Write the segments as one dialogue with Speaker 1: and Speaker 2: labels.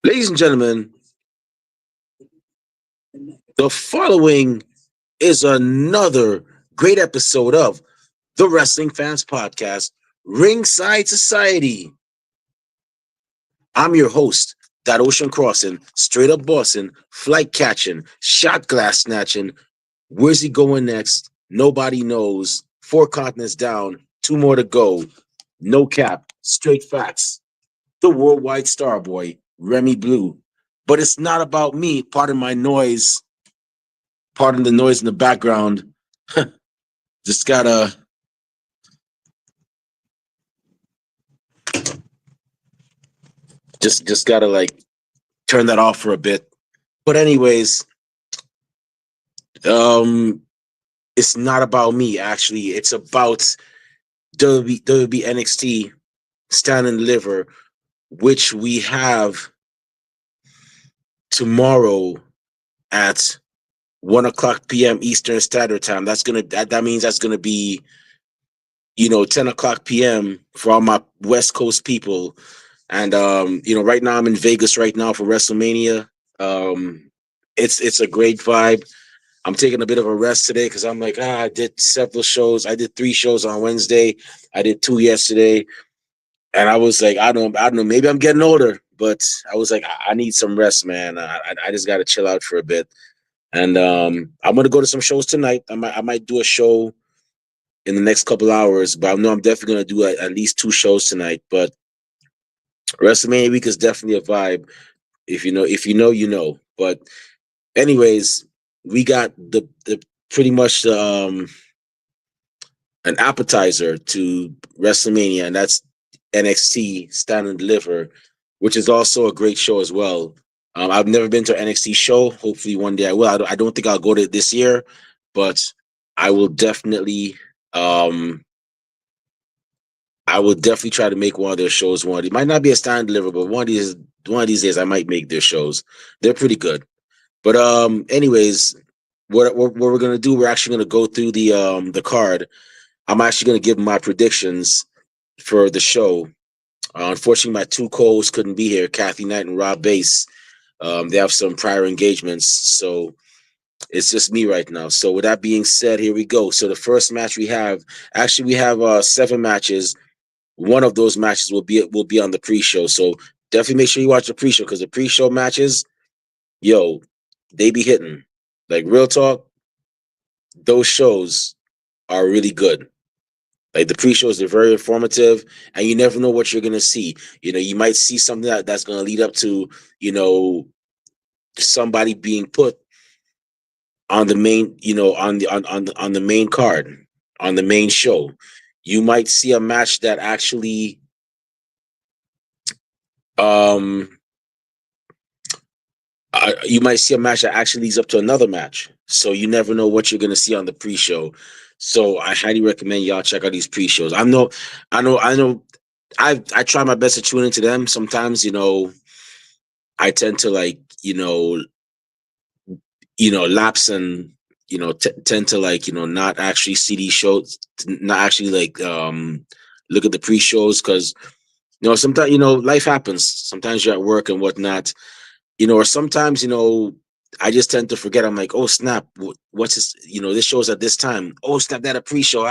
Speaker 1: Ladies and gentlemen, the following is another great episode of the Wrestling Fans Podcast, Ringside Society. I'm your host, that ocean crossing, straight up bossing, flight catching, shot glass snatching. Where's he going next? Nobody knows. 4 continents down, 2 more to go. No cap, straight facts. The worldwide star boy, Remy Blue. But it's not about me. Pardon my noise. Pardon the noise in the background. just gotta just gotta like turn that off for a bit. But anyways, um it's not about me actually. It's about WWE NXT Stand and Deliver, which we have tomorrow at 1 o'clock p.m. Eastern Standard Time. That means that's gonna be 10 o'clock p.m. for all my West Coast people. And right now I'm in Vegas right now for WrestleMania. It's a great vibe. I'm taking a bit of a rest today because I'm like, I did several shows. I did 3 shows on Wednesday. I did 2 yesterday. And I was like, I don't know, maybe I'm getting older, but I was like, I need some rest, man. I just gotta chill out for a bit. And I'm gonna go to some shows tonight. I might do a show in the next couple hours, but I know I'm definitely gonna do at least 2 shows tonight. But WrestleMania week is definitely a vibe. If you know. But anyways, we got the pretty much an appetizer to WrestleMania, and that's NXT Stand and Deliver, which is also a great show as well. I've never been to an NXT show. Hopefully, one day I will. I don't think I'll go to it this year, but I will definitely. I will definitely try to make one of their shows. It might not be a Stand and Deliver, but one of these days I might make their shows. They're pretty good. But anyways, what we're gonna do? We're actually gonna go through the card. I'm actually gonna give my predictions for the show. Unfortunately, my 2 co-hosts couldn't be here, Kathy Knight and Rob Bass. They have some prior engagements, so it's just me right now. So with that being said, here we go. So the first match we have, actually, we have 7 matches. One of those matches will be on the pre-show. So definitely make sure you watch the pre-show because the pre-show matches, yo, they be hitting. Like real talk, those shows are really good. Like the pre-shows, they're very informative, and you never know what you're gonna see. You might see something that's gonna lead up to, you know, somebody being put on the main, on the main card, on the main show. You might see a match that actually um you might see a match that actually leads up to another match. So you never know what you're gonna see on the pre-show. So I highly recommend y'all check out these pre-shows. I know. I try my best to tune into them. Sometimes, I tend to like, lapse and tend to like, not actually see these shows, not actually like look at the pre-shows because sometimes life happens. Sometimes you're at work and whatnot, or sometimes, I just tend to forget. I'm like, oh snap, what's this? This show's at this time. Oh snap, that a pre-show.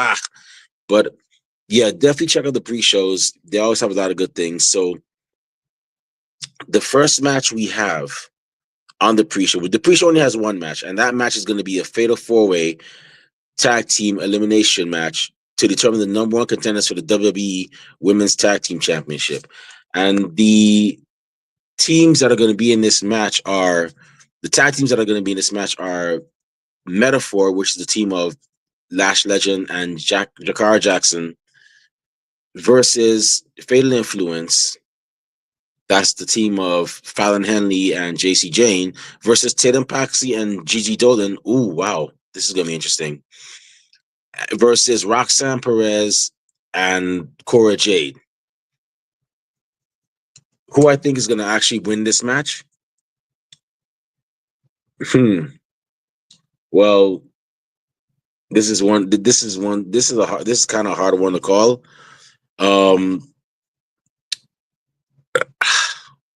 Speaker 1: But yeah, definitely check out the pre-shows. They always have a lot of good things. So the first match we have on the pre-show only has 1 match, and that match is going to be a fatal 4-way tag team elimination match to determine the number 1 contenders for the WWE Women's Tag Team Championship. And teams that are going to be in this match are the tag teams that are going to be in this match are Metaphor, which is the team of Lash Legend and Jakara Jackson, versus Fatal Influence. That's the team of Fallon Henley and JC Jane versus Tatum Paxley and Gigi Dolan. Ooh, wow. This is going to be interesting. Versus Roxanne Perez and Cora Jade. Who I think is going to actually win this match? Well, this is kind of a hard one to call. Um,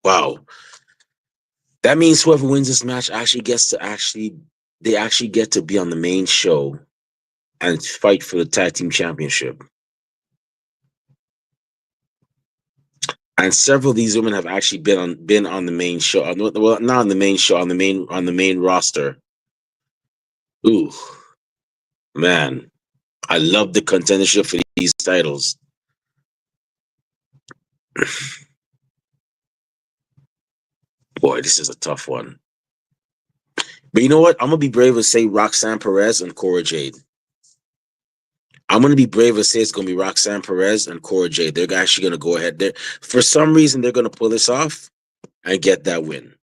Speaker 1: Wow. That means whoever wins this match actually gets to they actually get to be on the main show and fight for the tag team championship. And several of these women have actually been on the main show. Well, not on the main show, on the main roster. Ooh, man, I love the contendership for these titles. Boy, this is a tough one. But you know what? I'm gonna be brave and say Roxanne Perez and Cora Jade. I'm gonna be brave and say it's gonna be Roxanne Perez and Cora Jade. They're actually gonna go ahead there. For some reason, they're gonna pull this off and get that win.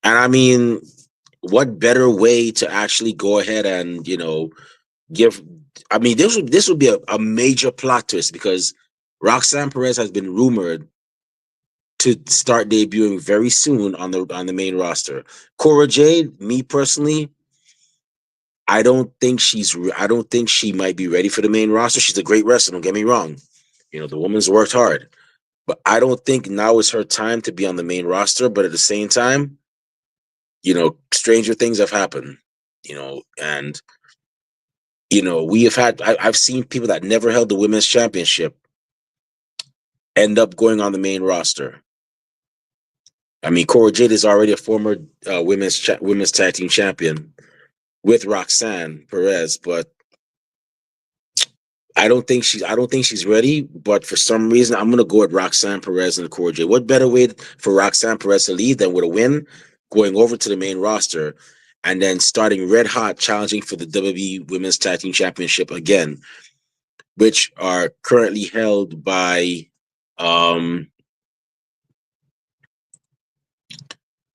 Speaker 1: And I mean, what better way to actually go ahead and give? I mean, this would be a major plot twist because Roxanne Perez has been rumored to start debuting very soon on the main roster. Cora Jade, me personally, I don't think she might be ready for the main roster. She's a great wrestler, don't get me wrong. The woman's worked hard. But I don't think now is her time to be on the main roster. But at the same time, stranger things have happened. And we have I've seen people that never held the women's championship end up going on the main roster. I mean, Cora Jade is already a former women's tag team champion with Roxanne Perez, but I don't think she's ready. But for some reason, I'm gonna go with Roxanne Perez and Cora Jade. What better way for Roxanne Perez to lead than with a win, going over to the main roster, and then starting red hot, challenging for the WWE Women's Tag Team Championship again, which are currently held by um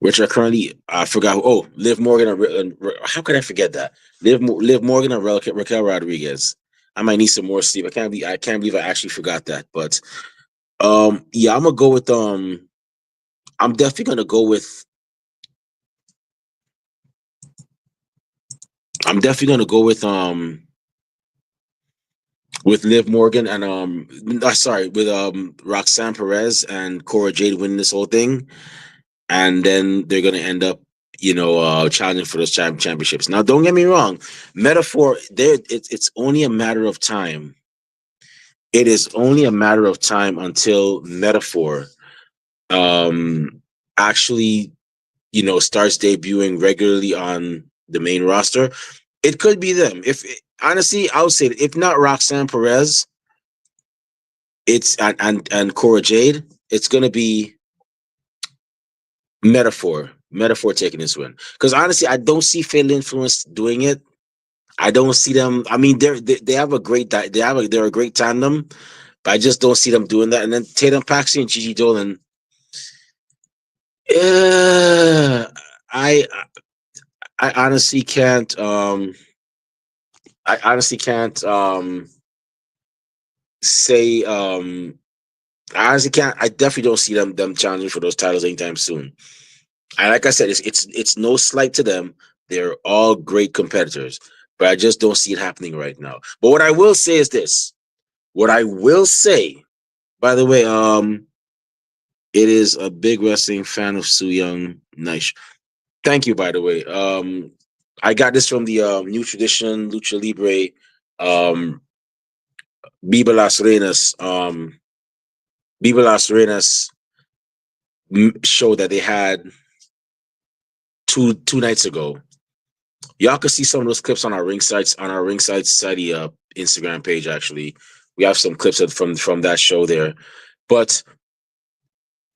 Speaker 1: I forgot Liv Morgan and how could I forget that? Liv Morgan and Raquel Rodriguez. I might need some more sleep. I can't believe I actually forgot that. But yeah, I'm definitely gonna go with I'm definitely gonna go with Liv Morgan and sorry, with Roxanne Perez and Cora Jade winning this whole thing, and then they're gonna end up challenging for those championships. Now, don't get me wrong, Metaphor, it's only a matter of time. It is only a matter of time until Metaphor um actually starts debuting regularly on the main roster. It could be them. If honestly, I would say that if not Roxanne Perez, it's and Cora Jade, it's gonna be Metaphor taking this win. Because honestly, I don't see Fatal Influence doing it. I don't see them. I mean, they have a they're a great tandem, but I just don't see them doing that. And then Tatum Paxi and Gigi Dolan. Yeah, I I honestly can't. I honestly can't say. I honestly can't. I definitely don't see them challenging for those titles anytime soon. And like I said, it's no slight to them. They're all great competitors, but I just don't see it happening right now. But what I will say is this. What I will say, by the way, it is a big wrestling fan of Su Young. Nice. Thank you, by the way. I got this from the New Tradition Lucha Libre um Viva Las Reinas Viva Las Reinas show that they had two nights ago. Y'all can see some of those clips on our ringside society Instagram page. Actually, we have some clips from that show there. But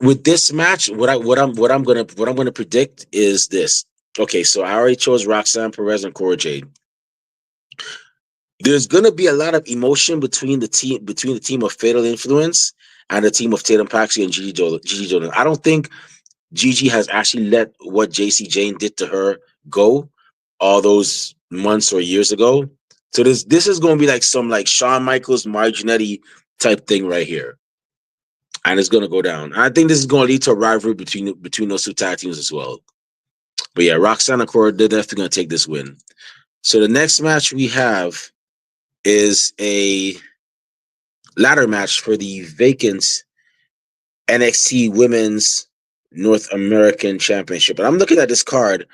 Speaker 1: with this match, what I'm gonna predict is this. Okay, so I already chose Roxanne Perez and Cora Jade. There's gonna be a lot of emotion between the team of Fatal Influence and the team of Tatum Paxi and Gigi Dolan. I don't think Gigi has actually let what JC Jane did to her go all those months or years ago. So this is going to be like some like Shawn Michaels, Marginetti type thing right here, and it's going to go down. And I think this is going to lead to a rivalry between those two tag teams as well. But yeah, Roxanne and Cora, they're definitely going to take this win. So the next match we have is a ladder match for the vacant NXT Women's North American Championship. And I'm looking at this card.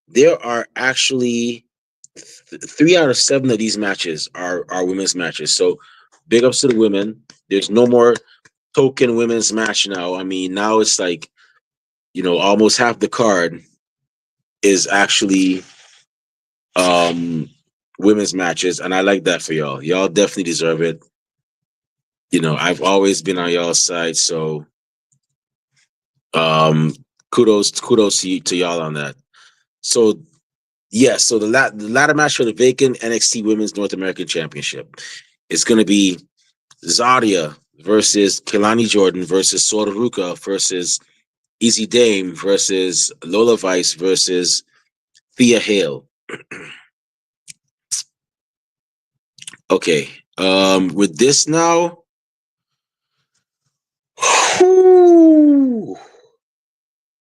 Speaker 1: There are actually 3 out of 7 of these matches are women's matches. So big ups to the women. There's no more token women's match now. I mean, now it's like, almost half the card is actually women's matches, and I like that for y'all. Y'all definitely deserve it. I've always been on y'all's side, so um kudos to y'all on that. So yeah, so the ladder match for the vacant NXT Women's North American Championship is going to be Zarya versus Kelani Jordan versus Sora Ruka versus Easy Dame versus Lola Vice versus Thea Hale. Okay. With this now, whew,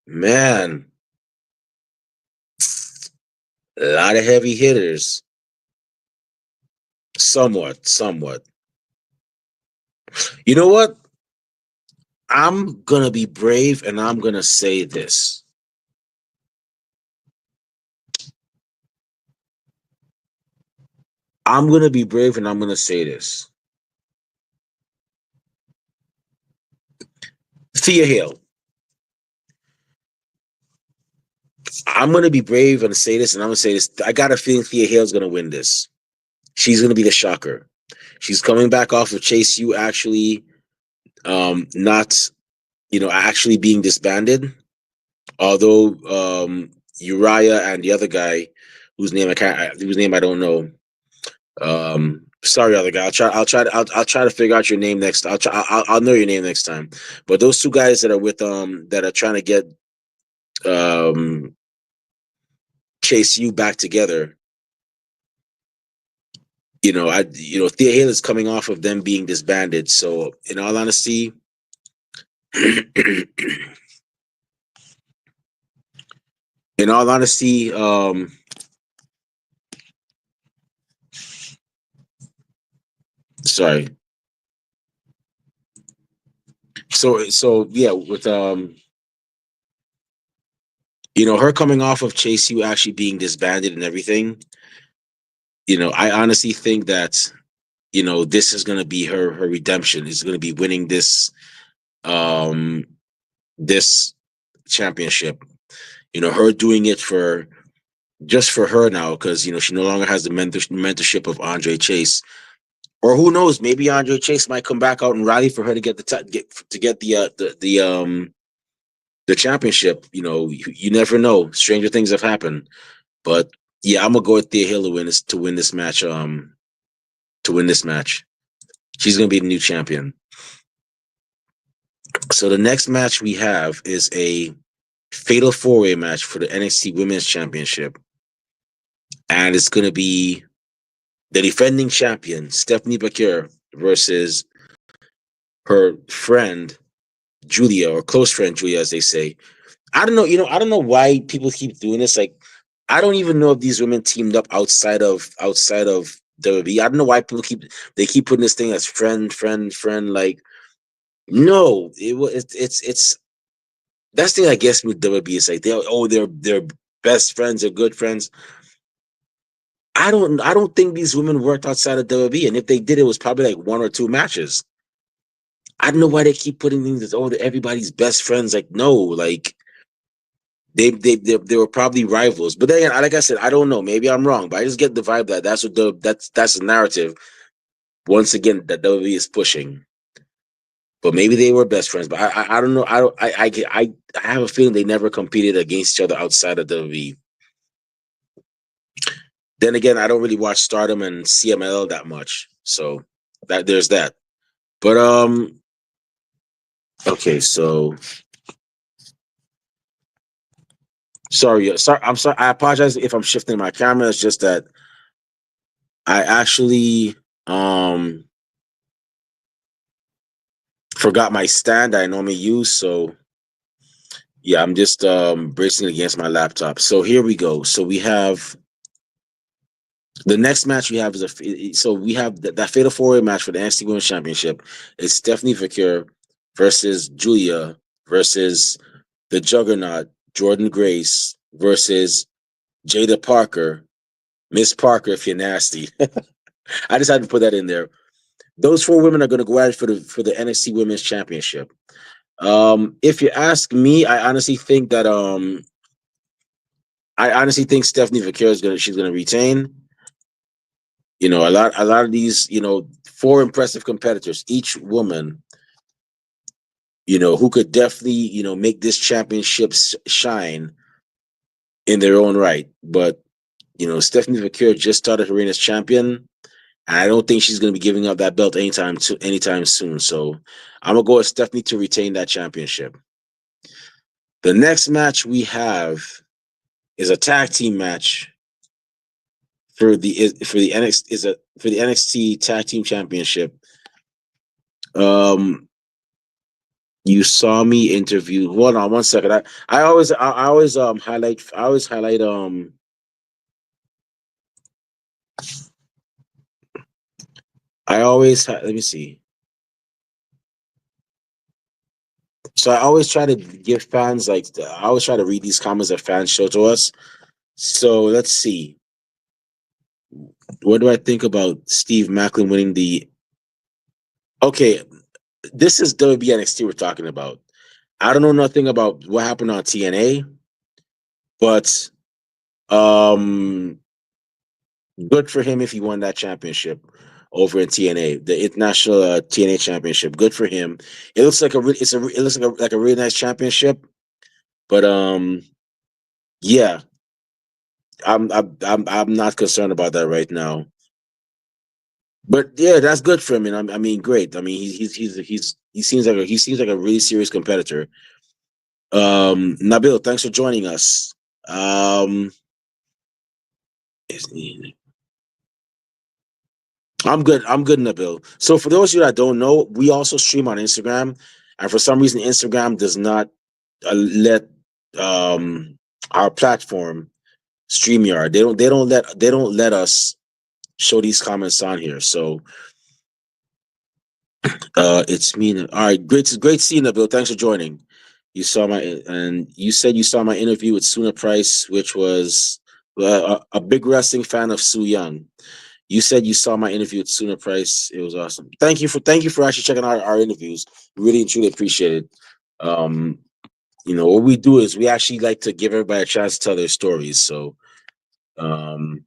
Speaker 1: man, a lot of heavy hitters. Somewhat. You know what? I'm gonna be brave and I'm gonna say this. I'm gonna be brave and I'm gonna say this. Thea Hale. I'm gonna be brave and say this, and I'm gonna say this. I got a feeling Thea Hale's gonna win this. She's gonna be the shocker. She's coming back off of Chase U actually not actually being disbanded. Although Uriah and the other guy whose name I don't know. Sorry, other guy. I'll try to figure out your name next. I'll know your name next time. But those two guys that are with that are trying to get um Chase U back together. Thea Hale is coming off of them being disbanded. So in all honesty, in all honesty, sorry. So yeah, with her coming off of Chase U actually being disbanded and everything, I honestly think that, this is gonna be her redemption. Is gonna be winning this championship. Her doing it for just for her now, because she no longer has the mentorship of Andre Chase. Or who knows? Maybe Andre Chase might come back out and rally for her to get the championship. You never know. Stranger things have happened. But yeah, I'm gonna go with Thea Hill to win this match. To win this match, she's gonna be the new champion. So the next match we have is a fatal 4-way match for the NXT Women's Championship, and it's gonna be the defending champion Stephanie Bakir versus her friend Julia, or close friend Julia, as they say. I don't know. I don't know why people keep doing this. Like, I don't even know if these women teamed up outside of WWE. I don't know why people keep putting this thing as friend. Like, no, it's that's the thing I guess with WWE. It's like they're best friends, they're good friends. I don't think these women worked outside of WWE, and if they did, it was probably like 1 or 2 matches. I don't know why they keep putting things as they're everybody's best friends. Like, no, like they were probably rivals. But then, like I said, I don't know. Maybe I'm wrong, but I just get the vibe that that's the narrative. Once again, that WWE is pushing. But maybe they were best friends. But I don't know. I have a feeling they never competed against each other outside of WWE. Then again, I don't really watch Stardom and CMLL that much, so there's that. But okay, so sorry. I'm sorry. I apologize if I'm shifting my camera. It's just that I actually forgot my stand I normally use. So yeah, I'm just bracing against my laptop. So here we go. So we have the next match we have so we have that fatal 4-way match for the NXT Women's Championship. It's Stephanie Vakir versus Julia versus the Juggernaut Jordan Grace versus Jada Parker, Miss Parker, if you're nasty. I just had to put that in there. Those four women are going to go at it for the NXT Women's Championship. If you ask me, I honestly think Stephanie Vaquero she's gonna retain. A lot of these, four impressive competitors, each woman, who could definitely, make this championship shine in their own right. But Stephanie Vaquero just started her reign as champion. And I don't think she's going to be giving up that belt anytime soon. So I'm gonna go with Stephanie to retain that championship. The next match we have is a tag team match for the NXT Tag Team Championship. You saw me interview. Hold on one second. I always highlight let me see. So I always try to give fans I always try to read these comments that fans show to us. So let's see. What do I think about Steve Macklin winning the? Okay, this is WWE NXT we're talking about. I don't know nothing about what happened on TNA, but um, good for him if he won that championship over in TNA, the international TNA championship. Good for him. It looks like it looks like a really nice championship, but yeah, I'm not concerned about that right now. But yeah, that's good for him, and I mean, great. I mean, he seems like a really serious competitor. Nabil, thanks for joining us. I'm good. I'm good, Nabil. So for those of you that don't know, we also stream on Instagram, and for some reason, Instagram does not let our platform StreamYard. They don't let us show these comments on here. So it's me. All right, great seeing you, Bill. Thanks for joining. You said you saw my interview with Suna Price, which was a big wrestling fan of Su Young. You said you saw my interview with Suna Price. It was awesome. Thank you for actually checking out our interviews. Really and truly appreciate it. Um, what we do is we actually like to give everybody a chance to tell their stories. So um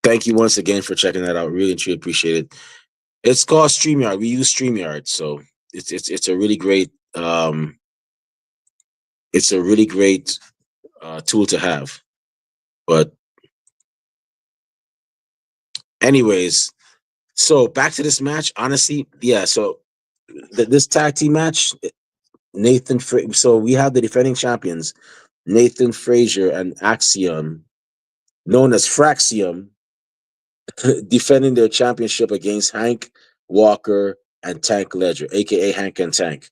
Speaker 1: thank you once again for checking that out. Really and truly appreciate it. It's called StreamYard. We use StreamYard, so it's a really great tool to have. But anyways, so back to this match. Honestly, yeah. So this tag team match, so we have the defending champions, Nathan Frazier and Axiom, known as Fraxium, defending their championship against Hank Walker and Tank Ledger, aka Hank and Tank.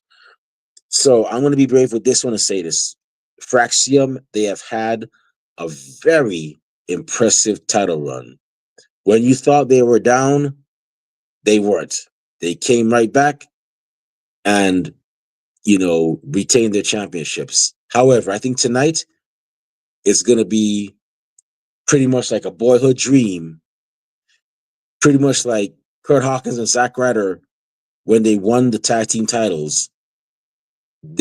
Speaker 1: So I'm going to be brave with this one and say this. Fraxium, they have had a very impressive title run. When you thought they were down, they weren't. They came right back and, retained their championships. However, I think tonight is going to be pretty much like a boyhood dream, pretty much like Kurt Hawkins and Zack Ryder when they won the tag team titles.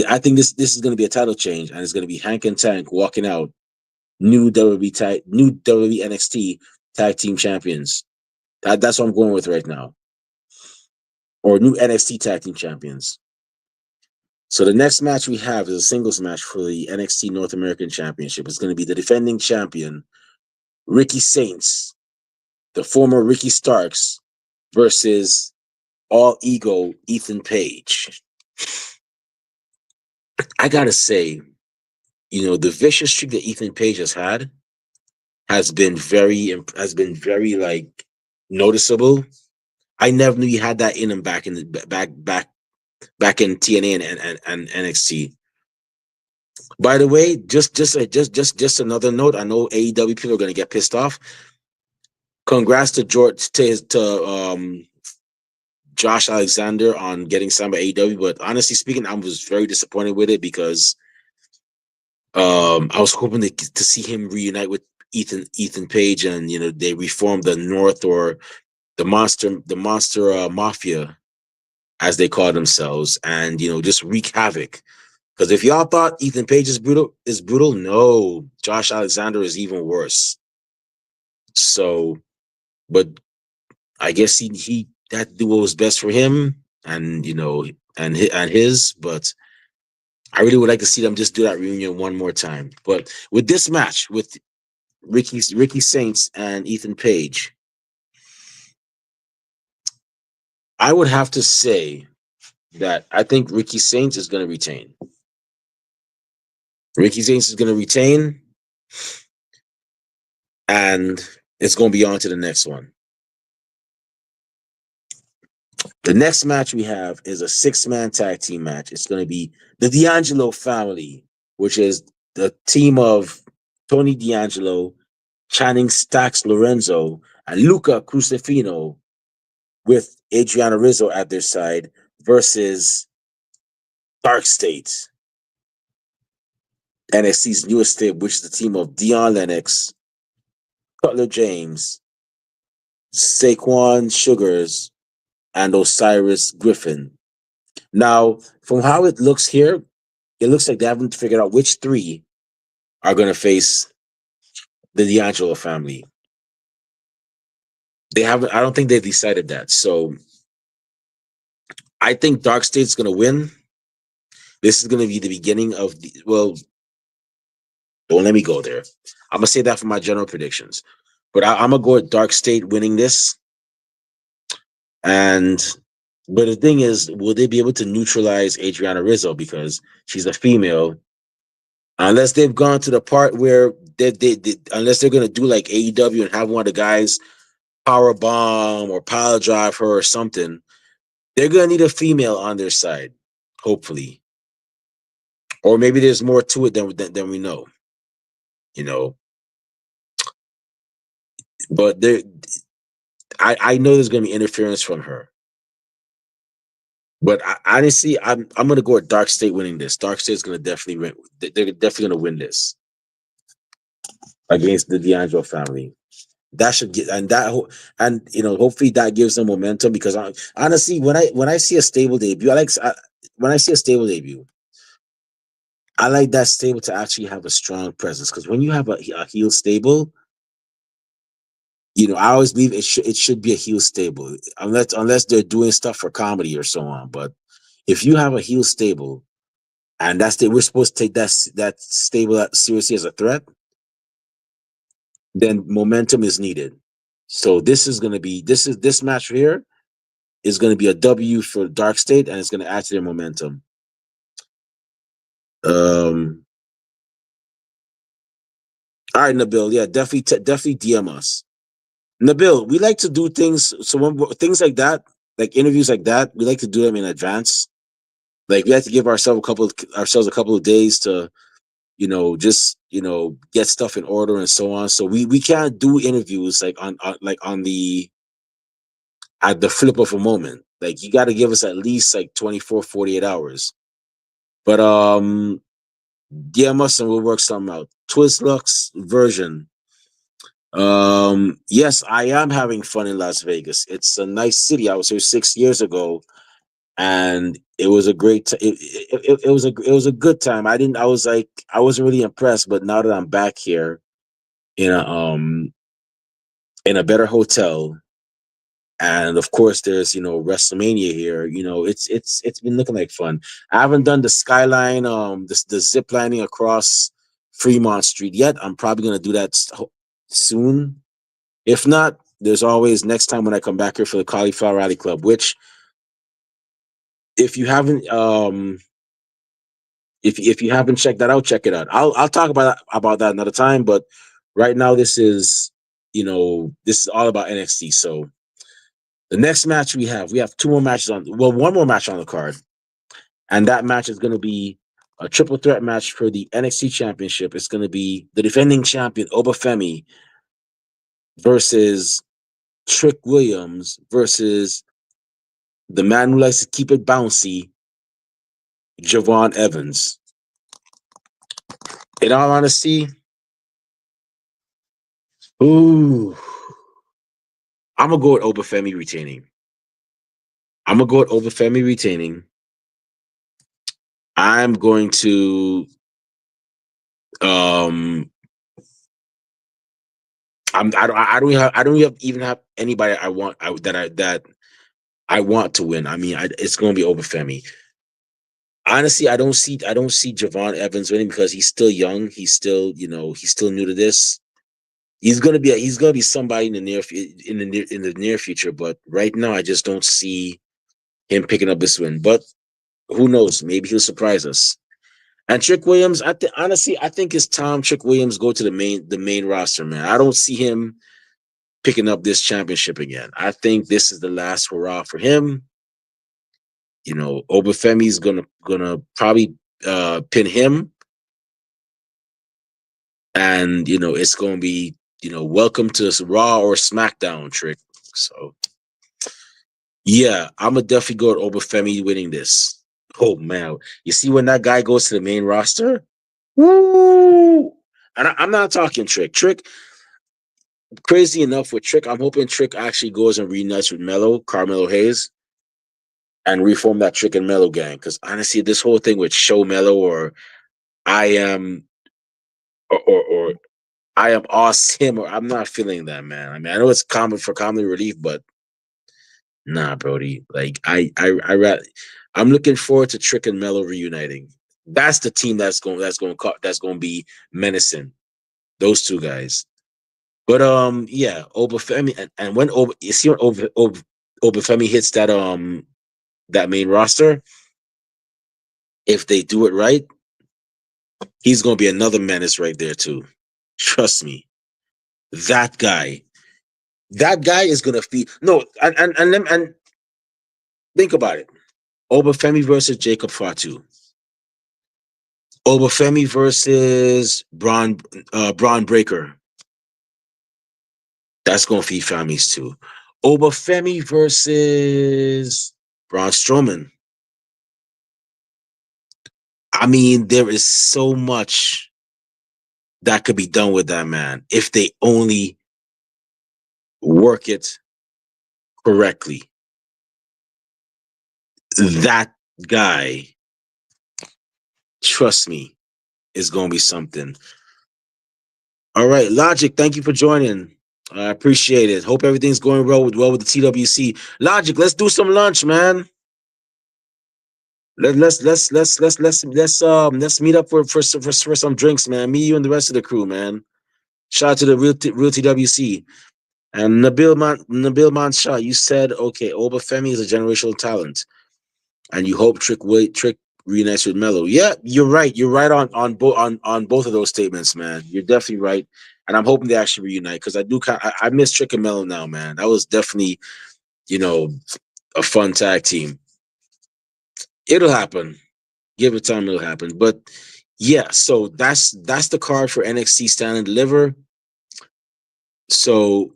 Speaker 1: I think this is going to be a title change, and it's going to be Hank and Tank walking out new WWE NXT tag team champions. That's what I'm going with right now, or new NXT tag team champions. So the next match we have is a singles match for the NXT North American Championship. It's going to be the defending champion Ricky Saints, the former Ricky Starks, versus All Ego Ethan Page. I gotta say, the vicious streak that Ethan Page has been very like noticeable. I never knew he had that in him back in TNA and NXT. By the way, just another note. I know AEW people are gonna get Josh Alexander on getting signed by AEW, but honestly speaking, I was very disappointed with it because I was hoping to see him reunite with Ethan Page, and they reform the North, or the monster mafia, as they call themselves, and just wreak havoc. Because if y'all thought Ethan Page is brutal, no, Josh Alexander is even worse. So, but I guess he had to do what was best for him, and and his. But I really would like to see them just do that reunion one more time. But with this match with Ricky Saints and Ethan Page, I would have to say that I think Ricky Saints is going to retain. Ricky Saints is going to retain, and it's going to be on to the next one. The next match we have is a 6-man tag team match. It's going to be the D'Angelo family, which is the team of Tony D'Angelo, Channing Stax Lorenzo, and Luca Crucifino, with Adriana Rizzo at their side, versus Dark State, NXT's newest stable, which is the team of Dion Lennox, Cutler James, Saquon Sugars, and Osiris Griffin. Now, from how it looks here, it looks like they haven't figured out which three are going to face the D'Angelo family. They haven't. I don't think they've decided that. So I think Dark State's going to win. This is going to be the beginning of the. Well, don't let me go there. I'm going to say that for my general predictions. But I'm going to go with Dark State winning this. But the thing is, will they be able to neutralize Adriana Rizzo because she's a female? Unless they've gone to the part where unless they're going to do like AEW and have one of the guys power bomb or power drive her or something, they're going to need a female on their side, hopefully. Or maybe there's more to it than we know, you know. But I know there's going to be interference from her. But honestly, I'm going to go with Dark State winning this. Dark State's going to definitely win. They're definitely going to win this against the D'Angelo family. That should get hopefully that gives them momentum, because honestly, when I see a stable debut, when I see a stable debut, I like that stable to actually have a strong presence, because when you have a heel stable, I always believe it should be a heel stable, unless they're doing stuff for comedy or so on. But if you have a heel stable, and we're supposed to take that stable seriously as a threat, then momentum is needed. So this match here is going to be a W for Dark State, and it's going to add to their momentum. All right, Nabil. Yeah, definitely DM us. Nabil, we like to do things. So things like that, like interviews like that, we like to do them in advance. Like we have to give ourselves a couple of days to, just get stuff in order and so on. So we can't do interviews like on the at the flip of a moment. Like you got to give us at least like 24, 48 hours. But DM us and we'll work something out. Twist Lux version. Yes, I am having fun in Las Vegas. It's a nice city. I was here 6 years ago, and it was a great. It was a good time. I wasn't really impressed, but now that I'm back here in a better hotel, and of course there's WrestleMania here. It's been looking like fun. I haven't done the skyline, the zip lining across Fremont Street yet. I'm probably gonna do that soon. If not, there's always next time when I come back here for the Cauliflower Rally Club, which if you haven't if you haven't checked that out, check it out. I'll talk about that another time, but right now this is all about NXT. So the next match we have two more matches one more match on the card, and that match is going to be a triple threat match for the NXT Championship. It's going to be the defending champion Obafemi versus Trick Williams versus the man who likes to keep it bouncy, Javon Evans. In all honesty, ooh, I'm gonna go with Obafemi retaining. I'm gonna go with Obafemi retaining. I'm going to um I don't even have anybody that I want to win. I mean, it's going to be Obafemi. Honestly, I don't see Javon Evans winning because he's still young. He's still, he's still new to this. He's gonna be somebody in the in the near future. But right now, I just don't see him picking up this win. But who knows? Maybe he'll surprise us. And Trick Williams, honestly, I think it's time Trick Williams go to the main roster, man. I don't see him picking up this championship again. I think this is the last hurrah for him. Obafemi's gonna probably pin him, and it's gonna be welcome to Raw or SmackDown, Trick. So yeah, I'm gonna definitely go with Obafemi winning this. Oh man, you see when that guy goes to the main roster, woo! And I'm not talking Trick. Trick, crazy enough with Trick, I'm hoping Trick actually goes and reunites with Carmelo Hayes, and reform that Trick and Mello gang. Because honestly, this whole thing with Show Mello or I am or I am awesome or I'm not feeling that, man. I mean, I know it's common for comedy relief, but nah, Brody. Like I'm looking forward to Trick and Mello reuniting. That's the team that's going to be menacing. Those two guys. But yeah, Obafemi and when you see when Obafemi hits that main roster, if they do it right, he's going to be another menace right there too. Trust me. That guy. That guy is going to be no and think about it. Obafemi versus Jacob Fatu. Obafemi versus Braun Breaker. That's going to feed families too. Obafemi versus Braun Strowman. I mean, there is so much that could be done with that man if they only work it correctly. That guy, trust me, is going to be something. All right, Logic, thank you for joining. I appreciate it. Hope everything's going well with the TWC. Logic, let's do some lunch, man. Let's meet up for some drinks, man. Me, you, and the rest of the crew, man. Shout out to the real TWC. And Nabil Shah, you said okay, Obafemi is a generational talent, and you hope Trick reunites with Mello. Yeah, you're right. You're right on both of those statements, man. You're definitely right, and I'm hoping they actually reunite because I miss Trick and Mello now, man. That was definitely a fun tag team. It'll happen. Give it time, it'll happen. But yeah, so that's the card for NXT Stand and Deliver. So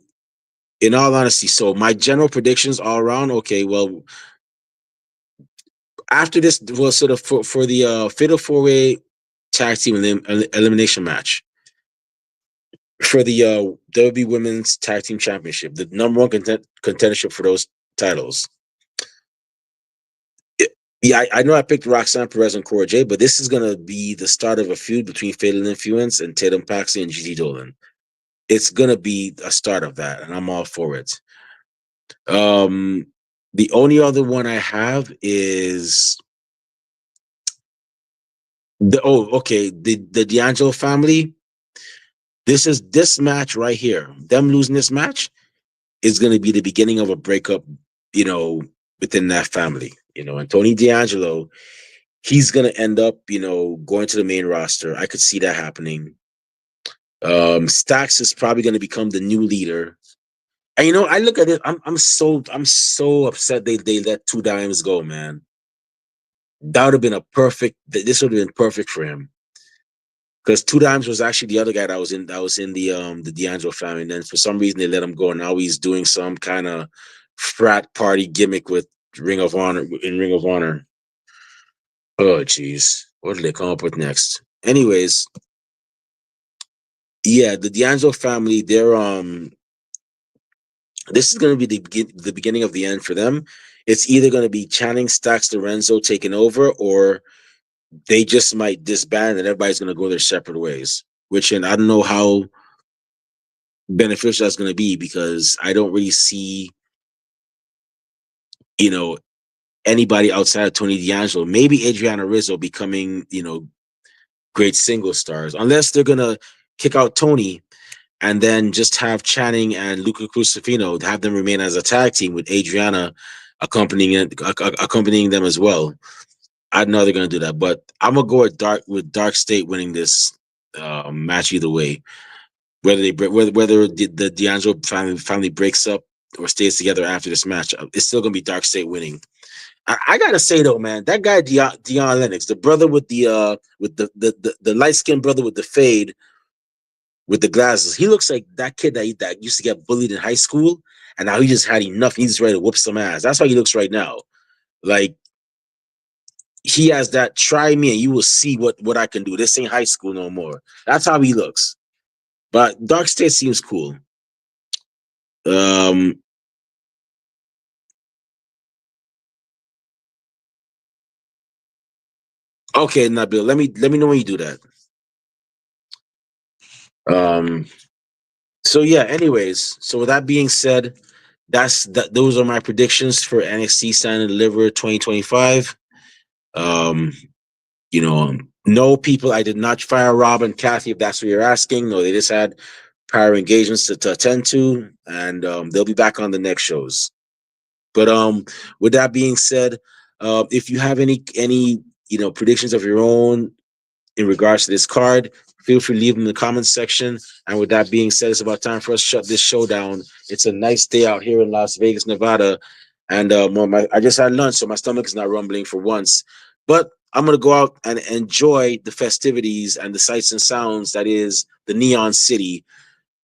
Speaker 1: in all honesty, so my general predictions all around, okay, well, after this was sort of for the fatal four-way tag team elimination match for the WWE Women's Tag Team Championship, the number one contendership for those titles. Yeah, I know I picked Roxanne Perez and Cora Jade, but this is going to be the start of a feud between Fatal Influence and Tatum Paxley and GT Dolan. It's going to be a start of that, and I'm all for it. The only other one I have is the D'Angelo family. This match right here. Them losing this match is going to be the beginning of a breakup, within that family. And Tony D'Angelo, he's going to end up, going to the main roster. I could see that happening. Stax is probably going to become the new leader. And I look at it. I'm so upset they let Two Dimes go, man. That would have been this would have been perfect for him. Because Two Dimes was actually the other guy that was in the D'Angelo family. And then for some reason they let him go. And now he's doing some kind of frat party gimmick with Ring of Honor in Ring of Honor. Oh jeez. What did they come up with next? Anyways, yeah, the D'Angelo family, they're this is gonna be the beginning of the end for them. It's either gonna be Channing Stacks Lorenzo taking over, or they just might disband and everybody's gonna go their separate ways. Which, and I don't know how beneficial that's gonna be, because I don't really see, you know, anybody outside of Tony D'Angelo. Maybe Adriana Rizzo becoming, great single stars, unless they're gonna kick out Tony and then just have Channing and Luca Crucifino, have them remain as a tag team with Adriana accompanying them as well. I know they're gonna do that, but I'm gonna go with Dark State winning this match either way. Whether the D'Angelo family breaks up or stays together after this match, it's still gonna be Dark State winning. I gotta say though, man, that guy Dion Lennox, the brother with the light skinned brother with the fade with the glasses, he looks like that kid that used to get bullied in high school, and now he just had enough. He's ready to whoop some ass. That's how he looks right now. Like, he has that try me and you will see what I can do. This ain't high school no more. That's how he looks. But Dark State seems cool. Um, okay, Nabil, let me know when you do that. Um, so yeah, anyways, so with that being said, those are my predictions for NXT Stand and Deliver 2025. Um, no, people, I did not fire Rob and Kathy, if that's what you're asking. No, they just had prior engagements to attend to, and they'll be back on the next shows. But with that being said, if you have any predictions of your own in regards to this card, feel free to leave them in the comments section. And with that being said, it's about time for us to shut this show down. It's a nice day out here in Las Vegas, Nevada. And I just had lunch, so my stomach is not rumbling for once. But I'm going to go out and enjoy the festivities and the sights and sounds that is the Neon City.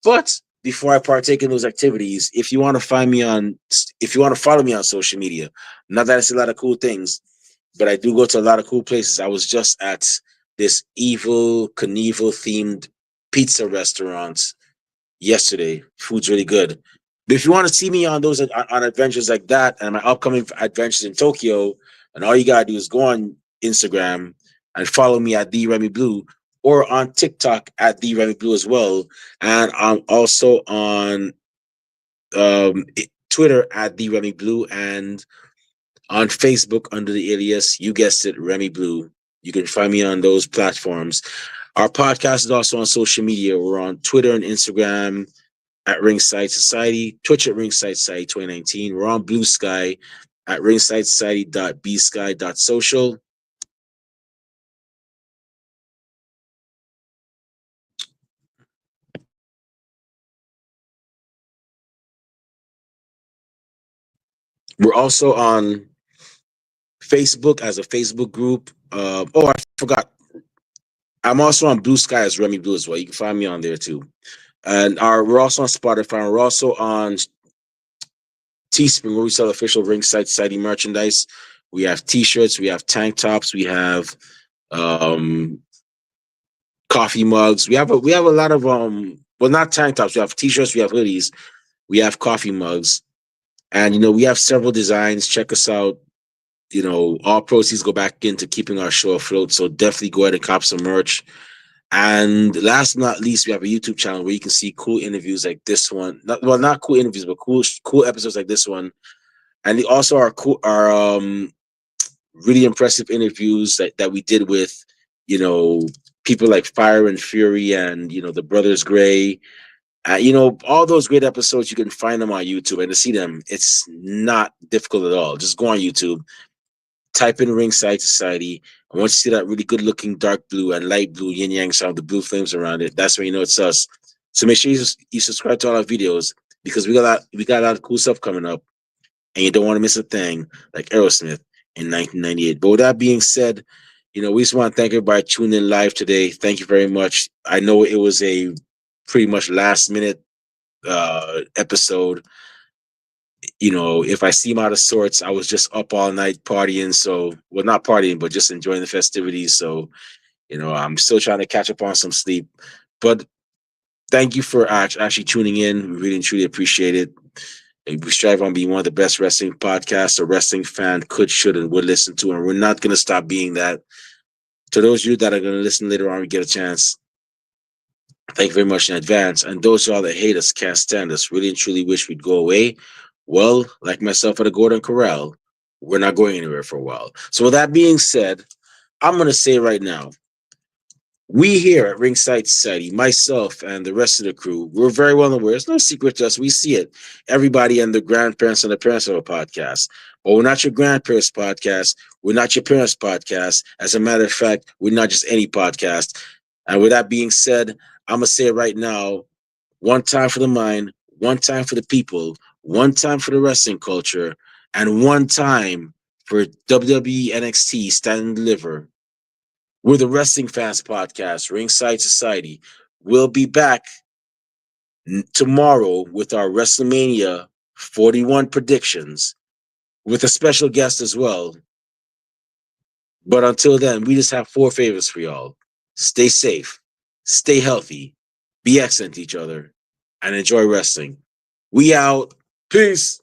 Speaker 1: But before I partake in those activities, if you want to if you want to follow me on social media, not that I see a lot of cool things, but I do go to a lot of cool places. I was just at this Evil Knievel themed pizza restaurant yesterday. Food's really good. But if you want to see me on those on adventures like that and my upcoming adventures in Tokyo, and all you gotta do is go on Instagram and follow me at the Remy Blue, or on TikTok at the Remy Blue as well, and I'm also on Twitter at the Remy Blue, and on Facebook under the alias, you guessed it, Remy Blue. You can find me on those platforms. Our podcast is also on social media. We're on Twitter and Instagram at Ringside Society, Twitch at Ringside Society 2019. We're on Blue Sky at ringsidesociety.bsky.social. We're also on Facebook as a Facebook group. I forgot. I'm also on Blue Sky as Remy Blue as well. You can find me on there too. And we're also on Spotify. We're also on Teespring, where we sell official Ringside Society merchandise. We have T-shirts, we have tank tops, we have um, coffee mugs. We have a lot of not tank tops. We have T-shirts, we have hoodies, we have coffee mugs, and we have several designs. Check us out. All proceeds go back into keeping our show afloat. So definitely go ahead and cop some merch. And last but not least, we have a YouTube channel where you can see cool interviews like this one. Not cool interviews, but cool episodes like this one. And also our really impressive interviews that we did with, people like Fire and Fury and, the Brothers Gray. All those great episodes, you can find them on YouTube, and to see them, it's not difficult at all. Just go on YouTube, type in Ringside Society, and once you see that really good looking dark blue and light blue yin yang sound, the blue flames around it, that's when you know it's us. So make sure you subscribe to all our videos, because we got a lot of cool stuff coming up, and you don't want to miss a thing like Aerosmith in 1998. But with that being said, we just want to thank everybody tuning in live today. Thank you very much. I know it was a pretty much last minute episode, if I seem out of sorts, I was just up all night partying. So, well, not partying, but just enjoying the festivities. So, I'm still trying to catch up on some sleep. But thank you for actually tuning in. We really and truly appreciate it. And we strive on being one of the best wrestling podcasts a wrestling fan could, should, and would listen to. And we're not going to stop being that. To those of you that are going to listen later on, we get a chance. Thank you very much in advance. And those of y'all that hate us, can't stand us, really and truly wish we'd go away. Well, like myself at the Gordon Corral, we're not going anywhere for a while. So with that being said, I'm going to say right now, we here at Ringside Society, myself and the rest of the crew, we're very well aware. It's no secret to us. We see it. Everybody and the grandparents and the parents of a podcast. But we're not your grandparents' podcast. We're not your parents' podcast. As a matter of fact, we're not just any podcast. And with that being said, I'm going to say it right now. One time for the mind, one time for the people, one time for the wrestling culture, and one time for WWE NXT Stand and Deliver. We're the Wrestling Fans Podcast, Ringside Society. We'll be back tomorrow with our WrestleMania 41 predictions with a special guest as well. But until then, we just have four favors for y'all. Stay safe, stay healthy, be excellent to each other, and enjoy wrestling. We out. Peace.